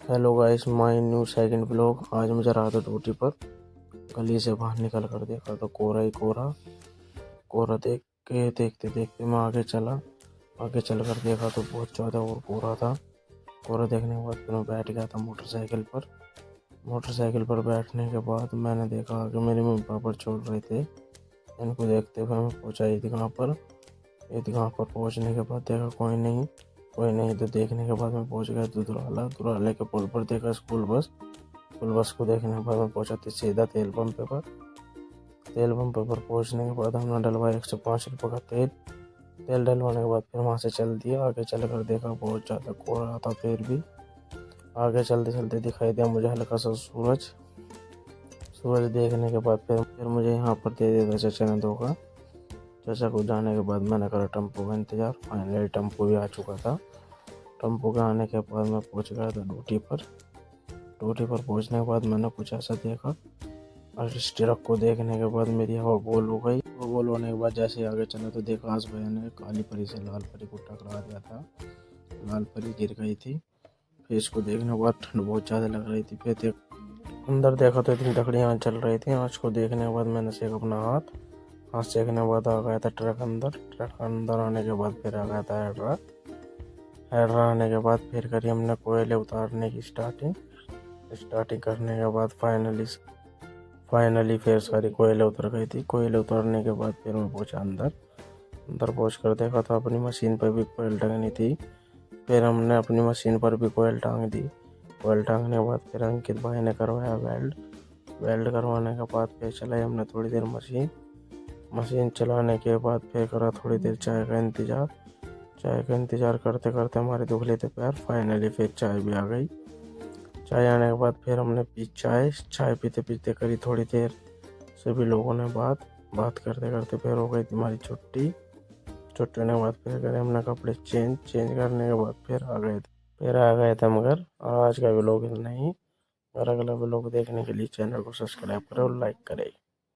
Hello guys, my new second blog. आज मैं जा रहा था ड्यूटी पर। गली से बाहर निकल कर देखा तो कोहरा ही कोहरा। कोहरा देखते देखते मैं आगे चला। आगे चल कर देखा तो बहुत ज़्यादा और कोहरा था। कोहरा देखने के बाद फिर मैं बैठ गया था मोटरसाइकिल पर। मोटरसाइकिल पर बैठने के बाद मैंने देखा कि मेरे मम्मी पापा छोड़ रहे थे। इनको देखते हुए मैं पहुंचा ईदगाह पर। ईदगाह पर पहुंचने के बाद देखा कोई नहीं तो देखने के बाद मैं पहुंच गया दुधराला के पुल पर। देखा स्कूल बस को देखने के बाद मैं पहुंचा सीधा तेल पंप पर पहुंचने के बाद हमने डलवाया 105 रुपये का तेल। तेल डलवाने के बाद फिर वहां से चल दिया। आगे चल कर देखा बहुत ज़्यादा कोहरा था। फिर भी आगे चलते चलते दिखाई दिया मुझे हल्का सा सूरज देखने के बाद फिर मुझे यहाँ पर दे दिया था चाचा ने धोखा। चाचा को जाने के बाद मैंने करा टेम्पो का इंतज़ार। फाइनली टेम्पो भी आ चुका था। टेम्पो के आने के बाद मैं पहुंच गया था ड्यूटी पर। ड्यूटी पर पहुंचने के बाद मैंने कुछ ऐसा देखा और इस ट्रक को देखने के बाद मेरी हवा गोल हो गई। वो गोल होने के बाद जैसे ही आगे चला तो देखा आस भैया ने काली परी से लाल परी को टकरा दिया था। लाल परी गिर गई थी। फिर इसको देखने के बाद ठंड बहुत ज़्यादा लग रही थी। फिर अंदर देखा तो इतनी लकड़ियाँ चल रही थी। आँच को देखने के बाद मैंने सेक अपना हाथ सेकने के बाद आ गया था ट्रक अंदर आने के बाद फिर आ गया था हेडर आने के बाद फिर करी हमने कोयले उतारने की स्टार्टिंग करने के बाद फाइनली फिर सारी कोयले उतर गई थी। कोयले उतारने के बाद फिर मैं पहुंचा अंदर पहुंच कर देखा था अपनी मशीन पर भी कोयल टंगनी थी। फिर हमने अपनी मशीन पर भी कोयल टांग दी। कोयल टांगने के बाद फिर अंकित भाई ने करवाया वेल्ड करवाने के बाद फिर चलाई हमने थोड़ी देर मशीन चलाने के बाद फिर करा थोड़ी देर चाय का इंतज़ार करते करते हमारे दुखले थे पैर। फाइनली फिर चाय भी आ गई। चाय आने के बाद फिर हमने पी चाय पीते पीते करी थोड़ी देर सभी लोगों ने बात करते करते फिर हो गई थी हमारी छुट्टी होने के बाद फिर करे हमने कपड़े चेंज करने के बाद फिर आ गए थे हम घर। और आज का व्लॉग इतना ही। और अगला व्लॉग देखने के लिए चैनल को सब्सक्राइब करें और लाइक करें।